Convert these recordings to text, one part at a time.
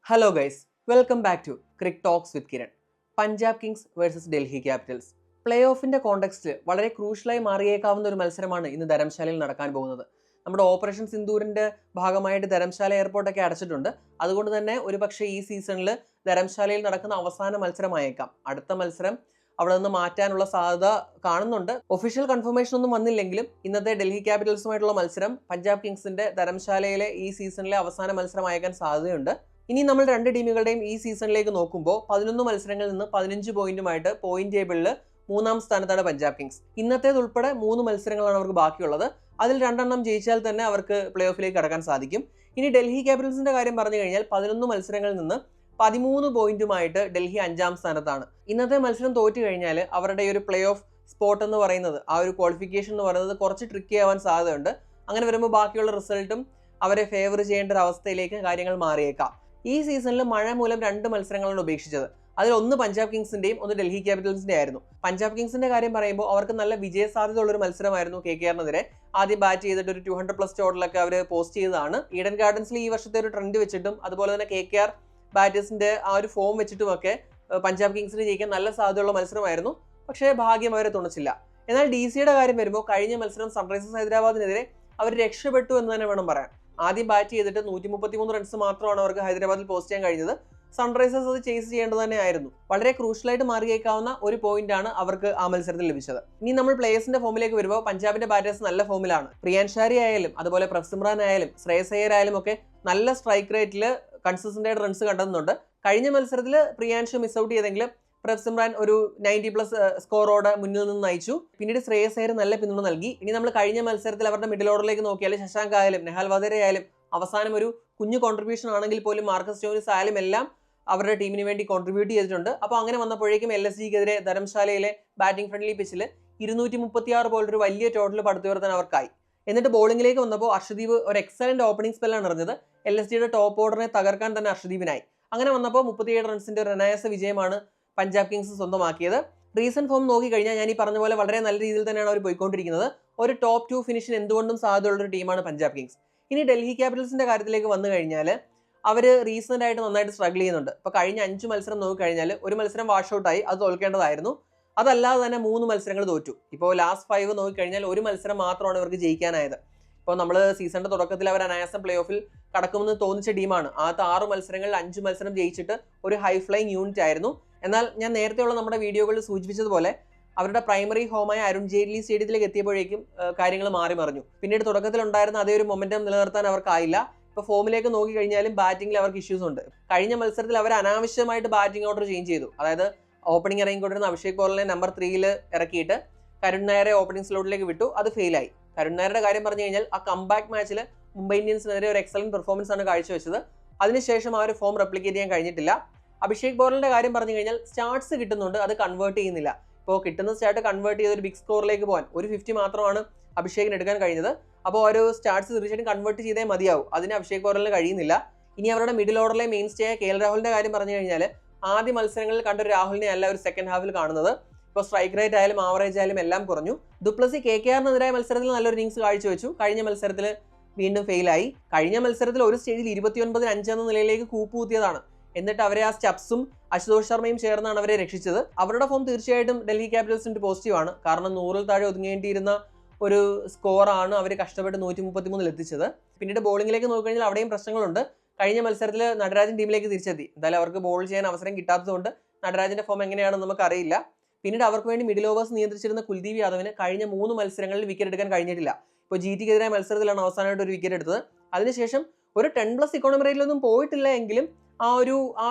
Hello guys, welcome back to Cricket Talks with Kiran. Punjab Kings vs Delhi Capitals. പ്ലേ-ഓഫിൻ്റെ കോണ്ടെക്സ്റ്റിൽ വളരെ ക്രൂഷ്യലായി മാറിയേക്കാവുന്ന ഒരു മത്സരമാണ് ഇന്ന് ധരംശാലയിൽ നടക്കാൻ പോകുന്നത്. നമ്മുടെ ഓപ്പറേഷൻ സിന്ദൂരിൻ്റെ ഭാഗമായിട്ട് ധരംശാല എയർപോർട്ടൊക്കെ അടച്ചിട്ടുണ്ട്. അതുകൊണ്ട് തന്നെ ഒരുപക്ഷെ ഈ സീസണിൽ ധരംശാലയിൽ നടക്കുന്ന അവസാന മത്സരമായേക്കാം. അടുത്ത മത്സരം അവിടെ നിന്ന് മാറ്റാനുള്ള സാധ്യത കാണുന്നുണ്ട്. ഒഫീഷ്യൽ കൺഫർമേഷൻ ഒന്നും വന്നില്ലെങ്കിലും ഇന്നത്തെ ഡൽഹി ക്യാപിറ്റൽസുമായിട്ടുള്ള മത്സരം പഞ്ചാബ് കിങ്സിൻ്റെ ധരംശാലയിലെ ഈ സീസണിലെ അവസാന മത്സരമായേക്കാൻ സാധ്യതയുണ്ട്. ഇനി നമ്മൾ രണ്ട് ടീമുകളുടെയും ഈ സീസണിലേക്ക് നോക്കുമ്പോൾ 11 മത്സരങ്ങളിൽ നിന്ന് 15 പോയിന്റുമായിട്ട് പോയിന്റ് ടേബിളിൽ 3-ാം സ്ഥാനത്താണ് പഞ്ചാബ് കിങ്സ്. ഇന്നത്തേതുൾപ്പെടെ 3 മത്സരങ്ങളാണ് അവർക്ക് ബാക്കിയുള്ളത്. അതിൽ 2 ജയിച്ചാൽ തന്നെ അവർക്ക് പ്ലേ ഓഫിലേക്ക് കടക്കാൻ സാധിക്കും. ഇനി ഡൽഹി ക്യാപിറ്റൽസിന്റെ കാര്യം പറഞ്ഞു കഴിഞ്ഞാൽ 11 മത്സരങ്ങളിൽ നിന്ന് 13 പോയിന്റുമായിട്ട് ഡൽഹി 5-ാം സ്ഥാനത്താണ്. ഇന്നത്തെ മത്സരം തോറ്റു കഴിഞ്ഞാൽ അവരുടെ ഒരു പ്ലേ ഓഫ് സ്പോട്ട് എന്ന് പറയുന്നത്, ആ ഒരു ക്വാളിഫിക്കേഷൻ എന്ന് പറയുന്നത് കുറച്ച് ട്രിക്കി ആവാൻ സാധ്യതയുണ്ട്. അങ്ങനെ വരുമ്പോൾ ബാക്കിയുള്ള റിസൾട്ടും അവരെ ഫേവർ ചെയ്യേണ്ട ഒരു അവസ്ഥയിലേക്ക് കാര്യങ്ങൾ മാറിയേക്കാം. ഈ സീസണിൽ മഴ മൂലം 2 മത്സരങ്ങളാണ് ഉപേക്ഷിച്ചത്. അതിൽ ഒന്ന് പഞ്ചാബ് കിങ്സിന്റെയും ഒന്ന് ഡൽഹി ക്യാപിറ്റൽസിന്റെ ആയിരുന്നു. പഞ്ചാബ് കിങ്സിന്റെ കാര്യം പറയുമ്പോൾ അവർക്ക് നല്ല വിജയ സാധ്യത ഉള്ള ഒരു മത്സരമായിരുന്നു KKRനെതിരെ. ആദ്യം ബാറ്റ് ചെയ്തിട്ട് ഒരു 200+ ടോട്ടലൊക്കെ അവർ പോസ്റ്റ് ചെയ്തതാണ്. ഈഡൻ ഗാർഡൻസിൽ ഈ വർഷത്തെ ഒരു ട്രെൻഡ് വെച്ചിട്ടും അതുപോലെ തന്നെ KKR ബാറ്റേഴ്സിന്റെ ആ ഒരു ഫോം വെച്ചിട്ടുമൊക്കെ പഞ്ചാബ് കിങ്സിന് ജയിക്കാൻ നല്ല സാധ്യതയുള്ള മത്സരമായിരുന്നു. പക്ഷേ ഭാഗ്യം അവരെ തുണച്ചില്ല. എന്നാൽ DCയുടെ കാര്യം വരുമ്പോൾ കഴിഞ്ഞ മത്സരം സൺറൈസേഴ്സ് ഹൈദരാബാദിനെതിരെ അവർ രക്ഷപ്പെട്ടു എന്ന് തന്നെ വേണം പറയാൻ. ആദ്യം ബാറ്റ് ചെയ്തിട്ട് 133 റൺസ് മാത്രമാണ് അവർക്ക് ഹൈദരാബാദിൽ പോസ്റ്റ് ചെയ്യാൻ കഴിഞ്ഞത്. സൺറൈസേഴ്സ് അത് ചേസ് ചെയ്യേണ്ടത് തന്നെയായിരുന്നു. വളരെ ക്രൂഷ്യലായിട്ട് മാറിയേക്കാവുന്ന ഒരു പോയിന്റാണ് അവർക്ക് ആ മത്സരത്തിൽ ലഭിച്ചത്. ഇനി നമ്മൾ പ്ലേയേഴ്സിന്റെ ഫോമിലേക്ക് വരുമ്പോൾ പഞ്ചാബിന്റെ ബാറ്റേഴ്സ് നല്ല ഫോമിലാണ്. പ്രിയാൻ ഷാരി ആയാലും അതുപോലെ പ്രഭ്സിമ്രാൻ ആയാലും ശ്രേയസ് അയ്യർ ആയാലും ഒക്കെ നല്ല സ്ട്രൈക്ക് റേറ്റിൽ കൺസിസ്റ്റന്റ് ആയിട്ട് റൺസ് കണ്ടെത്തുന്നുണ്ട്. കഴിഞ്ഞ മത്സരത്തിൽ പ്രിയാൻഷ് മിസ് ഔട്ട് ചെയ്തെങ്കിലും പ്രഭ്സിമ്രാൻ ഒരു 90+ സ്കോറോടെ മുന്നിൽ നിന്ന് നയിച്ചു. പിന്നീട് ശ്രേയസ് അയ്യർ നല്ല പിന്തുണ നൽകി. ഇനി നമ്മൾ കഴിഞ്ഞ മത്സരത്തിൽ അവരുടെ മിഡിൽ ഓർഡറിലേക്ക് നോക്കിയാൽ ശശാങ്ക് ആയാലും നെഹാൽ വധേര ആയാലും അവസാനം ഒരു കുഞ്ഞു കോൺട്രിബ്യൂഷൻ ആണെങ്കിൽ പോലും മാർക്കസ് സ്റ്റോയിനിസ് ആയാലും എല്ലാം അവരുടെ ടീമിന് വേണ്ടി കോൺട്രിബ്യൂട്ട് ചെയ്തിട്ടുണ്ട്. അപ്പോൾ അങ്ങനെ വന്നപ്പോഴേക്കും LSGക്കെതിരെ ധരംശാലയിലെ ബാറ്റിംഗ് ഫ്രണ്ട്ലി പിച്ചിൽ 236 പോലൊരു വലിയ ടോട്ടൽ പടുത്തുയർത്താൻ അവർക്കായി. എന്നിട്ട് ബോളിംഗിലേക്ക് വന്നപ്പോൾ അർഷദീപ് ഒരു എക്സലന്റ് ഓപ്പണിംഗ് സ്പെല്ലാണ് എറിഞ്ഞത്. LSGയുടെ ടോപ്പ് ഓർഡറിനെ തകർക്കാൻ തന്നെ അർഷദീപിനായി. അങ്ങനെ വന്നപ്പോൾ 37 റൺസിന്റെ ഒരു അനായാസ വിജയമാണ് പഞ്ചാബ് കിങ്സ് സ്വന്തമാക്കിയത്. റീസെന്റ് ഫോം നോക്കിക്കഴിഞ്ഞാൽ ഞാൻ ഈ പറഞ്ഞ പോലെ വളരെ നല്ല രീതിയിൽ തന്നെയാണ് അവർ പോയിക്കൊണ്ടിരിക്കുന്നത്. ഒരു ടോപ്പ് 2 ഫിനിഷിന് എന്തുകൊണ്ടും സാധ്യതയുള്ളൊരു ടീമാണ് പഞ്ചാബ് കിങ്സ്. ഇനി ഡൽഹി ക്യാപിറ്റൽസിന്റെ കാര്യത്തിലേക്ക് വന്നു കഴിഞ്ഞാൽ അവർ റീസെന്റ് ആയിട്ട് നന്നായിട്ട് സ്ട്രഗിൾ ചെയ്യുന്നുണ്ട്. ഇപ്പോൾ കഴിഞ്ഞ 5 മത്സരം നോക്കിക്കഴിഞ്ഞാൽ ഒരു മത്സരം വാഷ് ഔട്ടായി, അത് തോൽക്കേണ്ടതായിരുന്നു. അതല്ലാതെ തന്നെ 3 മത്സരങ്ങൾ തോറ്റു. ഇപ്പോൾ ലാസ്റ്റ് 5 നോക്കിക്കഴിഞ്ഞാൽ ഒരു മത്സരം മാത്രമാണ് ഇവർക്ക് ജയിക്കാനായത്. ഇപ്പോൾ നമ്മൾ സീസണിന്റെ തുടക്കത്തിൽ അവർ അനായാസം പ്ലേ ഓഫിൽ കടക്കുമെന്ന് തോന്നിച്ച ടീമാണ്. ആദ്യത്തെ 6 മത്സരങ്ങളിൽ 5 മത്സരം ജയിച്ചിട്ട് ഒരു ഹൈ ഫ്ലൈങ് യൂണിറ്റ് ആയിരുന്നു. എന്നാൽ ഞാൻ നേരത്തെയുള്ള നമ്മുടെ വീഡിയോകളിൽ സൂചിപ്പിച്ചതുപോലെ അവരുടെ പ്രൈമറി ഹോമായ അരുൺ ജെയ്റ്റ്ലി സ്റ്റേഡിയത്തിലേക്ക് എത്തിയപ്പോഴേക്കും കാര്യങ്ങൾ മാറി മറിഞ്ഞു. പിന്നീട് തുടക്കത്തിലുണ്ടായിരുന്ന അതേ ഒരു മൊമെന്റം നിലനിർത്താൻ അവർക്കായില്ല. ഇപ്പോൾ ഫോമിലേക്ക് നോക്കി കഴിഞ്ഞാലും ബാറ്റിംഗിൽ അവർക്ക് ഇഷ്യൂസ് ഉണ്ട്. കഴിഞ്ഞ മത്സരത്തിൽ അവർ അനാവശ്യമായിട്ട് ബാറ്റിംഗ് ഓർഡർ ചേഞ്ച് ചെയ്തു. അതായത് ഓപ്പണിംഗ് ഇറങ്ങിക്കൊണ്ടിരുന്ന അഭിഷേക് പോളിനെ നമ്പർ 3 ഇറക്കിയിട്ട് കരുൺ നായരെ ഓപ്പണിംഗ് സ്ലോട്ടിലേക്ക് വിട്ടു. അത് ഫെയിലായി. കരുൺ നായരുടെ കാര്യം പറഞ്ഞു കഴിഞ്ഞാൽ ആ കംബാക്ക് മാച്ചിൽ മുംബൈ ഇന്ത്യൻസിനെതിരെ ഒരു എക്സലന്റ് പെർഫോമൻസ് ആണ് കാഴ്ചവെച്ചത്. അതിനുശേഷം ആ ഒരു ഫോം റെപ്ലിക്കേറ്റ് ചെയ്യാൻ കഴിഞ്ഞിട്ടില്ല. അഭിഷേക് പോളിന്റെ കാര്യം പറഞ്ഞു കഴിഞ്ഞാൽ സ്റ്റാർട്ട്സ് കിട്ടുന്നുണ്ട്, അത് കൺവേർട്ട് ചെയ്യുന്നില്ല. ഇപ്പോൾ കിട്ടുന്ന സ്റ്റാർട്ട് കൺവേർട്ട് ചെയ്ത് ഒരു ബിഗ് സ്കോറിലേക്ക് പോകാൻ ഒരു 50 മാത്രമാണ് അഭിഷേകിന് എടുക്കാൻ കഴിഞ്ഞത്. അപ്പോൾ ഒരു സ്റ്റാർട്ട്സ് തീർച്ചയായിട്ടും കൺവേർട്ട് ചെയ്തേ മതിയാവും. അതിന് അഭിഷേക് പോറലിന് കഴിയുന്നില്ല. ഇനി അവരുടെ മിഡിൽ ഓർഡറിലെ മെയിൻ സ്റ്റേ KL രാഹുലിന്റെ കാര്യം പറഞ്ഞു കഴിഞ്ഞാൽ ആദ്യ മത്സരങ്ങളിൽ കണ്ടൊരു രാഹുലിനെ അല്ല ഒരു സെക്കൻഡ് ഹാഫിൽ കാണുന്നത്. ഇപ്പോൾ സ്ട്രൈക്ക് റേറ്റ് ആയാലും ആവറേജ് ആയാലും എല്ലാം കുറഞ്ഞു. ഡുപ്ലസി KKRനെതിരായ മത്സരത്തിൽ നല്ലൊരു ഇന്നിംഗ്സ് കാഴ്ചവെച്ചു. കഴിഞ്ഞ മത്സരത്തിൽ വീണ്ടും ഫെയിലായി. കഴിഞ്ഞ മത്സരത്തിൽ ഒരു സ്റ്റേജിൽ 29-5 എന്ന നിലയിലേക്ക് കൂപ്പുകുത്തിയതാണ്. എന്നിട്ട് അവരെ ആ സ്റ്റബ്സും അശുതോഷ് ശർമ്മയും ചേർന്നാണ് അവരെ രക്ഷിച്ചത്. അവരുടെ ഫോം തീർച്ചയായിട്ടും ഡൽഹി ക്യാപിറ്റൽസിന്റെ പോസിറ്റീവാണ്. കാരണം 100-ൽ താഴെ ഒതുങ്ങേണ്ടിയിരുന്ന ഒരു സ്കോറാണ് അവർ കഷ്ടപ്പെട്ട് 133 എത്തിച്ചത്. പിന്നീട് ബോളിംഗിലേക്ക് നോക്കിക്കഴിഞ്ഞാൽ അവിടെയും പ്രശ്നങ്ങളുണ്ട്. കഴിഞ്ഞ മത്സരത്തിൽ നടരാജൻ ടീമിലേക്ക് തിരിച്ചെത്തി. എന്തായാലും അവർക്ക് ബോൾ ചെയ്യാൻ അവസരം കിട്ടാത്തതുകൊണ്ട് നടരാജന്റെ ഫോം എങ്ങനെയാണെന്ന് നമുക്കറിയില്ല. പിന്നീട് അവർക്ക് വേണ്ടി മിഡിൽ ഓവേഴ്സ് നിയന്ത്രിച്ചിരുന്ന കുൽദീപ് യാദവിന് കഴിഞ്ഞ 3 മത്സരങ്ങളിൽ വിക്കറ്റ് എടുക്കാൻ കഴിഞ്ഞിട്ടില്ല. ഇപ്പോൾ GTക്കെതിരായ മത്സരത്തിലാണ് അവസാനമായിട്ട് ഒരു വിക്കറ്റ് എടുത്തത്. അതിനുശേഷം ഒരു 10+ ഇക്കോണമി റേറ്റിലൊന്നും പോയിട്ടില്ല എങ്കിലും ആ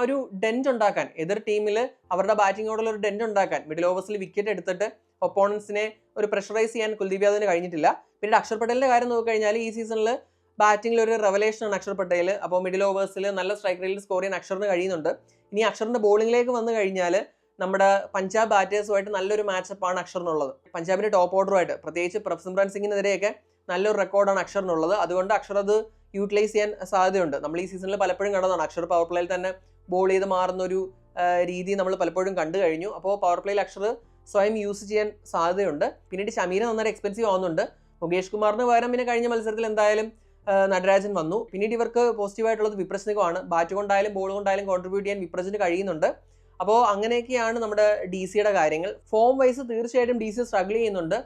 ഒരു ഡെന്റ് ഉണ്ടാക്കാൻ, എതിർ ടീമിൽ അവരുടെ ബാറ്റിംഗ് ഓർഡറിൽ ഒരു ഡെന്റ് ഉണ്ടാക്കാൻ, മിഡിൽ ഓവേഴ്സിൽ വിക്കറ്റ് എടുത്തിട്ട് ഒപ്പോണൻസിനെ ഒരു പ്രഷറൈസ് ചെയ്യാൻ കുൽദീപ് യാദവിന് കഴിഞ്ഞിട്ടില്ല. പിന്നീട് അക്ഷർ പട്ടേലിന്റെ കാര്യം നോക്കിക്കഴിഞ്ഞാൽ ഈ സീസണിൽ ബാറ്റിംഗിൽ ഒരു റെവലേഷനാണ് അക്ഷർ പട്ടേൽ. അപ്പോൾ മിഡിൽ ഓവേഴ്സിൽ നല്ല സ്ട്രൈക്ക് റേറ്റിൽ സ്കോർ ചെയ്യാൻ അക്ഷറിന് കഴിയുന്നുണ്ട്. ഇനി അക്ഷറിന്റെ ബോളിംഗിലേക്ക് വന്നു കഴിഞ്ഞാൽ നമ്മുടെ പഞ്ചാബ് ബാറ്റേഴ്സുമായിട്ട് നല്ലൊരു മാച്ചപ്പാണ് അക്ഷറിനുള്ളത്. പഞ്ചാബിന്റെ ടോപ്പ് ഓർഡറുമായിട്ട്, പ്രത്യേകിച്ച് പ്രഭ്സിമ്രാൻ സിംഗിനെതിരെയൊക്കെ നല്ലൊരു റെക്കോർഡാണ് അക്ഷറിനുള്ളത്. അതുകൊണ്ട് അക്ഷർ അത് യൂട്ടിലൈസ് ചെയ്യാൻ സാധ്യതയുണ്ട്. നമ്മൾ ഈ സീസണിൽ പലപ്പോഴും കണ്ടതാണ്. അക്ഷർ പവർ പ്ലേയിൽ തന്നെ ബോൾ ചെയ്ത് മാറുന്ന ഒരു രീതി നമ്മൾ പലപ്പോഴും കണ്ടു കഴിഞ്ഞു. അപ്പോൾ പവർ പ്ലേയിൽ അക്ഷർ സ്വയം യൂസ് ചെയ്യാൻ സാധ്യതയുണ്ട്. പിന്നീട് ഷമീര നന്നായിട്ട് എക്സ്പെൻസീവ് ആവുന്നുണ്ട്. മുകേഷ് കുമാറിന് പകരം പിന്നെ കഴിഞ്ഞ മത്സരത്തിൽ എന്തായാലും നടരാജൻ വന്നു. പിന്നീട് ഇവർക്ക് പോസിറ്റീവായിട്ടുള്ളത് വിപ്രജ് നിഗമാണ്. ബാറ്റ് കൊണ്ടായാലും ബോൾ കൊണ്ടായാലും കോൺട്രിബ്യൂട്ട് ചെയ്യാൻ വിപ്രജിന് കഴിയുന്നുണ്ട്. അപ്പോൾ അങ്ങനെയൊക്കെയാണ് നമ്മുടെ ഡി സിയുടെ കാര്യങ്ങൾ. ഫോം വൈസ് തീർച്ചയായിട്ടും ഡി സി സ്ട്രഗിൾ ചെയ്യുന്നുണ്ട്.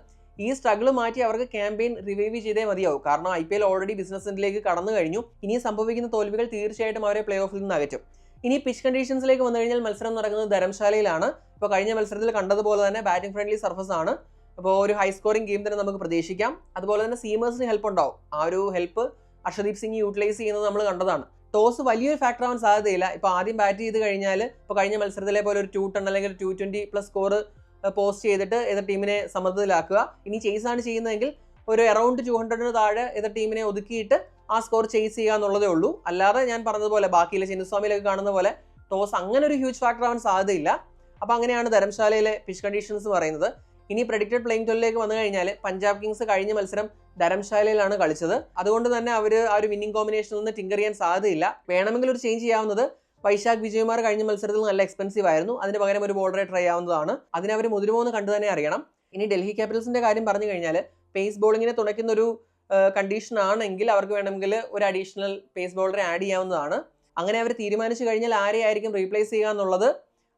ഈ സ്ട്രഗിൾ മാറ്റി അവർക്ക് ക്യാമ്പയിൻ റിവൈവ് ചെയ്തേ മതിയാവും. കാരണം IPL ഓൾറെഡി ബിസിനസ് എൻഡിലേക്ക് കടന്നു കഴിഞ്ഞു. ഇനി സംഭവിക്കുന്ന തോൽവികൾ തീർച്ചയായിട്ടും അവരെ പ്ലേ ഓഫിൽ നിന്ന് അകറ്റും. ഇനി പിച്ച് കണ്ടീഷൻസിലേക്ക് വന്നു കഴിഞ്ഞാൽ മത്സരം നടക്കുന്നത് ധരംശാലയിലാണ്. ഇപ്പോൾ കഴിഞ്ഞ മത്സരത്തിൽ കണ്ടതുപോലെ തന്നെ ബാറ്റിംഗ് ഫ്രണ്ട്ലി സർഫസ് ആണ്. അപ്പോൾ ഒരു ഹൈ സ്കോറിംഗ് ഗെയിം തന്നെ നമുക്ക് പ്രതീക്ഷിക്കാം. അതുപോലെ തന്നെ സീമേഴ്സിന് ഹെൽപ്പ് ഉണ്ടാവും. ആ ഒരു ഹെൽപ്പ് അർഷദീപ് സിംഗ് യൂട്ടിലൈസ് ചെയ്യുന്നത് നമ്മൾ കണ്ടതാണ്. ടോസ് വലിയൊരു ഫാക്ടർ ആവാൻ സാധ്യതയില്ല. ഇപ്പോൾ ആദ്യം ബാറ്റ് ചെയ്ത് കഴിഞ്ഞാൽ ഇപ്പോൾ കഴിഞ്ഞ മത്സരത്തിലെ പോലെ ഒരു 210 അല്ലെങ്കിൽ 220+ സ്കോർ പോസ്റ്റ് ചെയ്തിട്ട് എതിർ ടീമിനെ സമ്മർദ്ദത്തിലാക്കുക. ഇനി ചേസ് ആണ് ചെയ്യുന്നതെങ്കിൽ ഒരു അറൗണ്ട് 200 താഴെ എതിർ ടീമിനെ ഒതുക്കിയിട്ട് ആ സ്കോർ ചേസ് ചെയ്യുക എന്നുള്ളതേ ഉള്ളൂ. അല്ലാതെ ഞാൻ പറഞ്ഞതുപോലെ ബാക്കിയിലെ ചിന്നസ്വാമിയിലൊക്കെ കാണുന്ന പോലെ ടോസ് അങ്ങനെ ഒരു ഹ്യൂജ് ഫാക്ടർ ആവാൻ സാധ്യതയില്ല. അപ്പോൾ അങ്ങനെയാണ് ധരംശാലയിലെ പിച്ച് കണ്ടീഷൻസ് പറയുന്നത്. ഇനി പ്രെഡിക്റ്റഡ് പ്ലേയിങ് 12ലേക്ക് വന്നു കഴിഞ്ഞാൽ പഞ്ചാബ് കിങ്സ് കഴിഞ്ഞ മത്സരം ധരംശാലയിലാണ് കളിച്ചത്. അതുകൊണ്ട് തന്നെ അവർ ആ ഒരു വിന്നിംഗ് കോമ്പിനേഷനിൽ നിന്ന് ടിങ്കർ ചെയ്യാൻ സാധ്യതയില്ല. വേണമെങ്കിൽ ഒരു ചേഞ്ച് ചെയ്യാവുന്നത് വൈശാഖ് വിജയകുമാർ കഴിഞ്ഞ മത്സരത്തിൽ നല്ല എക്സ്പെൻസീവ് ആയിരുന്നു. അതിന് പകരം ഒരു ബോളറെ ട്രൈ ആവുന്നതാണ്. അതിന് അവർ മുതിരുമോ എന്ന് കണ്ടു തന്നെ അറിയണം. ഇനി ഡൽഹി ക്യാപിറ്റൽസിന്റെ കാര്യം പറഞ്ഞു കഴിഞ്ഞാൽ പേസ് ബോളിങ്ങിനെ തുണയ്ക്കുന്ന ഒരു കണ്ടീഷൻ ആണെങ്കിൽ അവർക്ക് വേണമെങ്കിൽ ഒരു അഡീഷണൽ പേസ് ബോളറെ ആഡ് ചെയ്യാവുന്നതാണ്. അങ്ങനെ അവർ തീരുമാനിച്ചു കഴിഞ്ഞാൽ ആരെയായിരിക്കും റീപ്ലേസ് ചെയ്യുക എന്നുള്ളത്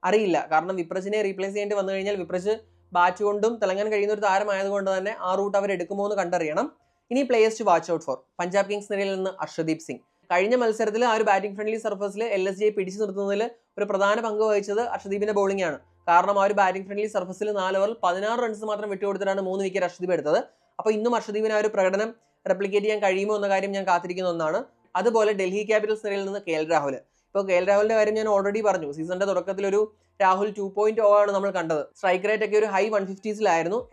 അറിയില്ല. കാരണം വിപ്രജിനെ റീപ്ലേസ് ചെയ്യേണ്ടി വന്നു കഴിഞ്ഞാൽ വിപ്രജ് ബാറ്റ് കൊണ്ടും തിളങ്ങാൻ കഴിയുന്ന ഒരു താരമായതുകൊണ്ട് തന്നെ ആ റൂട്ട് അവർ എടുക്കുമോ എന്ന് കണ്ടറിയണം. ഇനി players to watch out for. Punjab Kings നിരയിൽ നിന്ന് അർഷദീപ് സിംഗ്. കഴിഞ്ഞ മത്സരത്തിൽ ആ ഒരു ബാറ്റിംഗ് ഫ്രണ്ട്ലി സർഫസിൽ LSG പിടിച്ചു നിർത്തുന്നതിൽ ഒരു പ്രധാന പങ്ക് വഹിച്ചത് അർഷദീപിന്റെ ബോളിംഗ് ആണ്. കാരണം ആ ഒരു ബാറ്റിംഗ് ഫ്രണ്ട്ലി സർഫസിൽ 4 ഓവറിൽ 16 റൺസ് മാത്രം വിട്ടുകൊടുത്തിട്ടാണ് 3 വിക്കറ്റ് അർഷദീപ് എടുത്തത്. അപ്പോൾ ഇന്നും അർഷദീപിന് ആ ഒരു പ്രകടനം റെപ്ലിക്കേറ്റ് ചെയ്യാൻ കഴിയുമോ എന്ന കാര്യം ഞാൻ കാത്തിരിക്കുന്ന ഒന്നാണ്. അതുപോലെ ഡൽഹി ക്യാപിറ്റൽസ് നിരയിൽ നിന്ന് KL രാഹുൽ. ഇപ്പോൾ KL രാഹുലിന്റെ കാര്യം ഞാൻ ഓൾറെഡി പറഞ്ഞു. സീസണിന്റെ തുടക്കത്തിൽ ഒരു രാഹുൽ 2.0 ആണ് നമ്മൾ കണ്ടത്. സ്ട്രൈക്ക് റേറ്റ് ഒക്കെ ഒരു ഹൈ 150s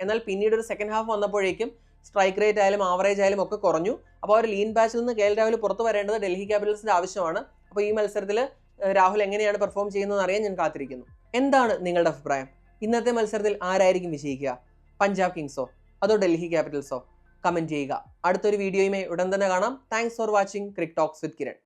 എന്നാൽ പിന്നീട് ഒരു സെക്കൻഡ് ഹാഫ് വന്നപ്പോഴേക്കും സ്ട്രൈക്ക് റേറ്റ് ആയാലും ആവറേജ് ആയാലും ഒക്കെ കുറഞ്ഞു. അപ്പോൾ ഒരു ലീൻ ബാച്ചിൽ നിന്ന് KL രാഹുൽ പുറത്തു വരേണ്ടത് ഡൽഹി ക്യാപിറ്റൽസിന്റെ ആവശ്യമാണ്. അപ്പോൾ ഈ മത്സരത്തിൽ രാഹുൽ എങ്ങനെയാണ് പെർഫോം ചെയ്യുന്നതെന്ന് അറിയാൻ ഞാൻ കാത്തിരിക്കുന്നു. എന്താണ് നിങ്ങളുടെ അഭിപ്രായം? ഇന്നത്തെ മത്സരത്തിൽ ആരായിരിക്കും വിജയിക്കുക? പഞ്ചാബ് കിങ്സോ അതോ ഡൽഹി ക്യാപിറ്റൽസോ? കമന്റ് ചെയ്യുക. അടുത്തൊരു വീഡിയോയുമായി ഉടൻ തന്നെ കാണാം. Thanks for watching Cric Talks with Kiran.